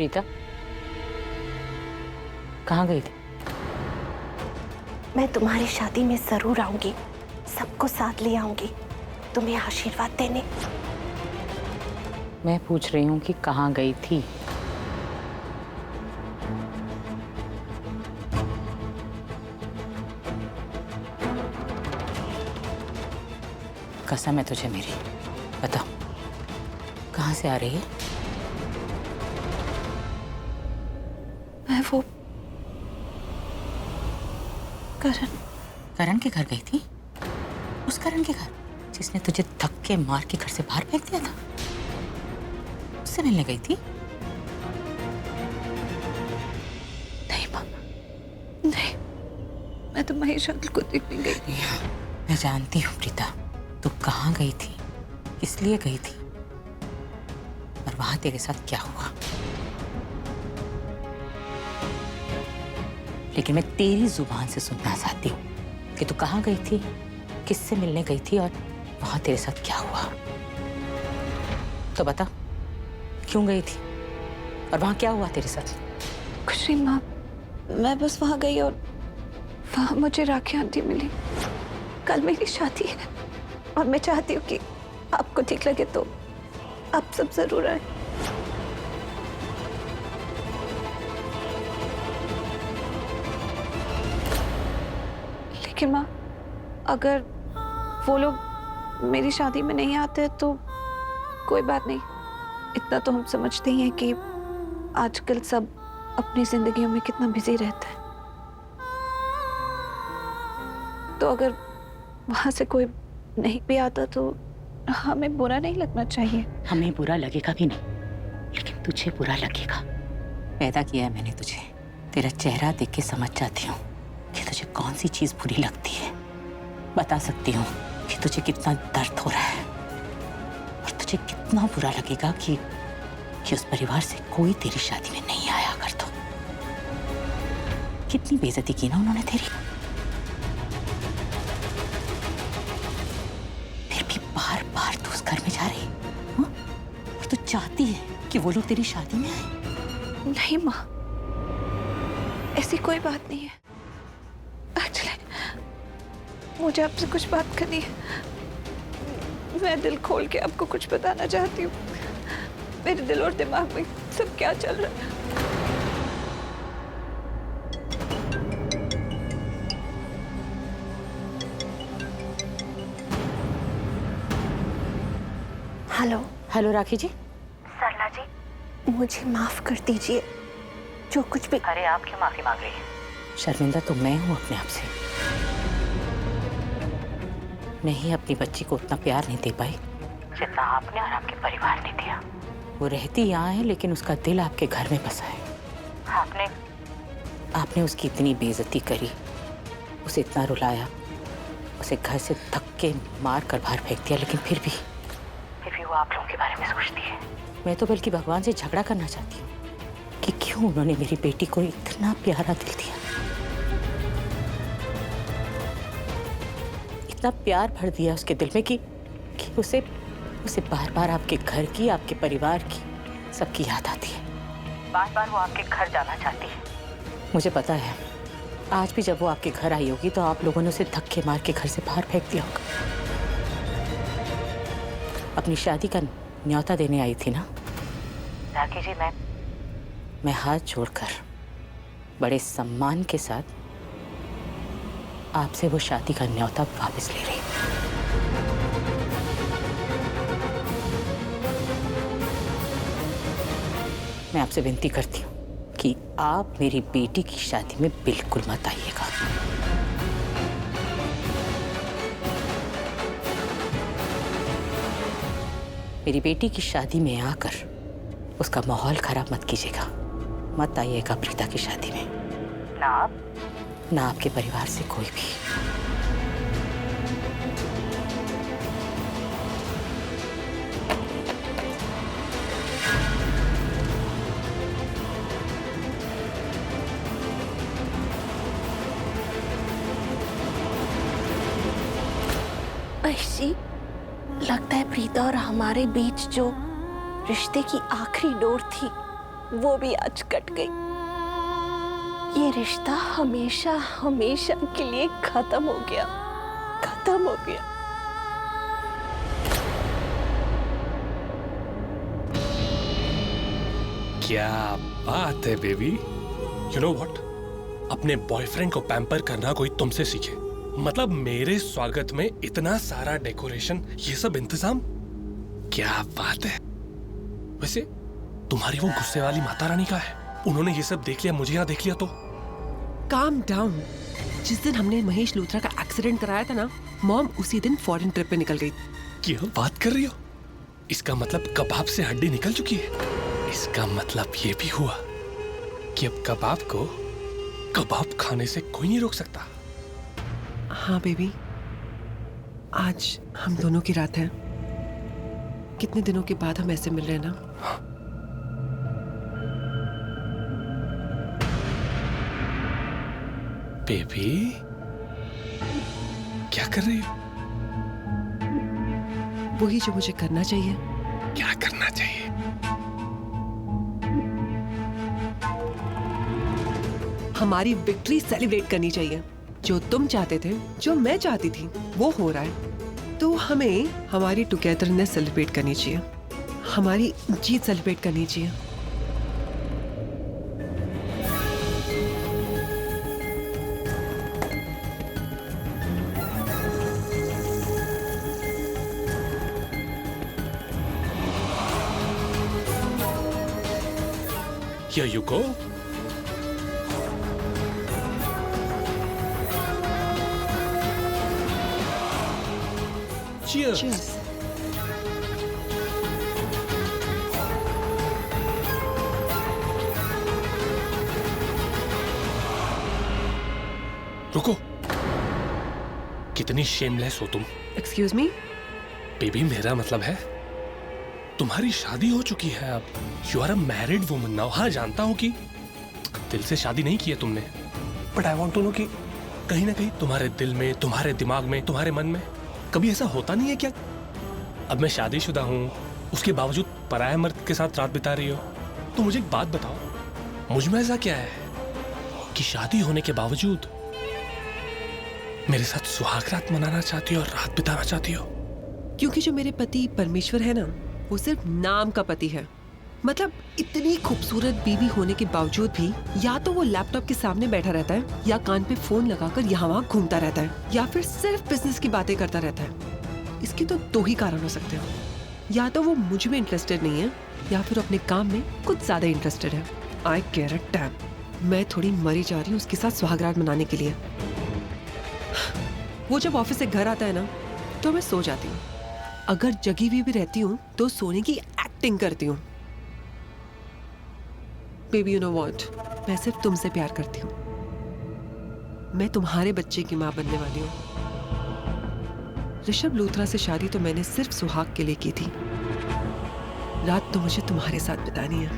प्रीता, कहाँ गई थी? मैं तुम्हारी शादी में जरूर आऊंगी, सबको साथ ले आऊंगी तुम्हें आशीर्वाद देने। मैं पूछ रही हूँ कि कहाँ गई थी? कसम है तुझे मेरी, बता कहाँ से आ रही है? मैं वो करण के घर गई थी? उस करण के घर जिसने तुझे धक्के मार के घर से बाहर फेंक दिया था, उससे मिलने गई थी? नहीं मामा, नहीं, मैं तो महेश अंकल को देखने गई थी। मैं जानती हूँ प्रीता, तू कहाँ गई थी, किस लिए गई थी, और वहां तेरे साथ क्या हुआ। लेकिन मैं तेरी जुबान से सुनना चाहती हूँ कि तू कहाँ गई थी, किससे मिलने गई थी, और वहां तेरे साथ क्या हुआ। तो बता, क्यों गई थी और वहां क्या हुआ तेरे साथ? कुछ नहीं माँ, मैं बस वहां गई और वहां मुझे राखी आंटी मिली। कल मेरी शादी है और मैं चाहती हूँ कि आपको ठीक लगे तो आप सब जरूर आए। लेकिन माँ, अगर वो लोग मेरी शादी में नहीं आते तो कोई बात नहीं, इतना तो हम समझते ही हैं कि आजकल सब अपनी जिंदगियों में कितना बिजी रहता है। तो अगर वहां से कोई नहीं भी आता तो हमें बुरा नहीं लगना चाहिए। हमें बुरा लगेगा भी नहीं, लेकिन तुझे बुरा लगेगा। पैदा किया है मैंने तुझे, तेरा चेहरा देख के समझ जाती हूँ कि तुझे कौन सी चीज बुरी लगती है। बता सकती हूँ कि तुझे कितना दर्द हो रहा है और तुझे कितना बुरा लगेगा कि उस परिवार से कोई तेरी शादी में नहीं आया। अगर तो कितनी बेइज्जती की ना उन्होंने तेरी, फिर भी बार बार तू उस घर में जा रही, हाँ? और तू चाहती है कि वो लोग तेरी शादी में आए। नहीं माँ, ऐसी कोई बात नहीं है। एक्चुअली मुझे आपसे कुछ बात करनी है। मैं दिल खोल के आपको कुछ बताना चाहती हूँ। मेरे दिल और दिमाग में सब क्या चल रहा है। हेलो। हेलो राखी जी। सरला जी, मुझे माफ कर दीजिए, जो कुछ भी। अरे आप क्यों माफी मांग रही हैं? शर्मिंदा तो मैं हूँ अपने आप से। मैं ही अपनी बच्ची को उतना प्यार नहीं दे पाई जितना आपने और आपके परिवार ने दिया। वो रहती यहाँ है लेकिन उसका दिल आपके घर में बसा है। आपने उसकी इतनी बेइज्जती करी, उसे इतना रुलाया, उसे घर से धक्के मार कर बाहर फेंक दिया, लेकिन फिर भी वो आप लोगों के बारे में सोचती है। मैं तो बल्कि भगवान से झगड़ा करना चाहती हूँ कि क्यों उन्होंने मेरी बेटी को इतना प्यारा दिल दिया, इतना प्यार भर दिया उसके दिल में कि उसे बार बार आपके घर की, आपके परिवार की, सबकी याद आती है। बार बार वो आपके घर जाना चाहती है। मुझे पता है आज भी जब वो आपके घर आई होगी तो आप लोगों ने उसे धक्के मार के घर से बाहर फेंक दिया होगा। अपनी शादी का न्योता देने आई थी ना राखी जी। मैं हाथ जोड़कर बड़े सम्मान के साथ आपसे वो शादी का न्योता वापस ले रही हूँ। मैं आपसे विनती करती हूँ कि आप मेरी बेटी की शादी में बिल्कुल मत आइएगा। मेरी बेटी की शादी में आकर उसका माहौल खराब मत कीजिएगा। मत आइएगा प्रीता की शादी में, ना आप ना आपके परिवार से कोई भी। ऐसी लगता है प्रीता और हमारे बीच जो रिश्ते की आखिरी डोर थी वो भी आज कट गई। ये रिश्ता हमेशा हमेशा के लिए खत्म हो गया, खत्म हो गया। क्या बात है बेबी। यू नो व्हाट, अपने बॉयफ्रेंड को पैम्पर करना कोई तुमसे सीखे। मतलब मेरे स्वागत में इतना सारा डेकोरेशन, ये सब इंतजाम, क्या बात है। वैसे तुम्हारी वो गुस्से वाली माता रानी का है, उन्होंने ये सब देख लिया, मुझे यहाँ देख लिया तो। Calm down. जिस दिन हमने महेश लूथरा का एक्सीडेंट कराया था ना, मॉम उसी दिन फॉरेन ट्रिप पे निकल गई। क्या बात कर रही हो? इसका मतलब कबाब से हड्डी निकल चुकी है। इसका मतलब ये भी हुआ कि अब कबाब को कबाब खाने से कोई नहीं रोक सकता। हाँ बेबी, आज हम दोनों की रात है। कितने दिनों के बाद हम ऐसे मिल रहे हैं ना। बेबी क्या कर रही हो? वही जो मुझे करना चाहिए। क्या करना चाहिए? हमारी विक्ट्री सेलिब्रेट करनी चाहिए। जो तुम चाहते थे, जो मैं चाहती थी, वो हो रहा है। तो हमें हमारी टुगेदरनेस सेलिब्रेट करनी चाहिए, हमारी जीत सेलिब्रेट करनी चाहिए। Here you go. Cheers. Cheers. रुको, कितनी शेमलेस हो तुम। Excuse me. बेबी मेरा मतलब है तुम्हारी शादी हो चुकी है अब। You are a married woman now. हाँ जानता हूँ कि दिल से शादी नहीं की है तुमने, but I want to know कि कहीं ना कहीं तुम्हारे दिल में, तुम्हारे दिमाग में, तुम्हारे मन में कभी ऐसा होता नहीं है क्या? अब मैं शादीशुदा हूँ, उसके बावजूद पराये मर्द के साथ रात बिता रही हो। तो मुझे एक बात बताओ, मुझ में ऐसा क्या है कि शादी होने के बावजूद मेरे साथ सुहाग रात मनाना चाहती हो और रात बिताना चाहती हो? क्योंकि जो मेरे पति परमेश्वर है ना, वो सिर्फ नाम का पति है। मतलब इतनी खूबसूरत बीवी होने के बावजूद भी या तो वो लैपटॉप के सामने बैठा रहता है, या कान पे फोन लगाकर यहाँ वहाँ घूमता रहता है, या फिर सिर्फ बिजनेस की बातें करता रहता है। इसके तो दो ही कारण हो सकते हैं, या तो वो मुझ में इंटरेस्टेड नहीं है, या फिर अपने काम में कुछ ज्यादा इंटरेस्टेड है। आई केयर अ डैम। मैं थोड़ी मरी जा रही हूँ उसके साथ सुहागरात मनाने के लिए। वो जब ऑफिस से घर आता है ना, तो मैं सो जाती हूँ। अगर जगी हुई भी रहती हूँ तो सोने की एक्टिंग करती हूँ। बेबी यू नो व्हाट, मैं सिर्फ तुमसे प्यार करती हूँ। मैं तुम्हारे बच्चे की माँ बनने वाली हूँ। ऋषभ लूथरा से शादी तो मैंने सिर्फ सुहाग के लिए की थी। रात तो मुझे तुम्हारे साथ बितानी है।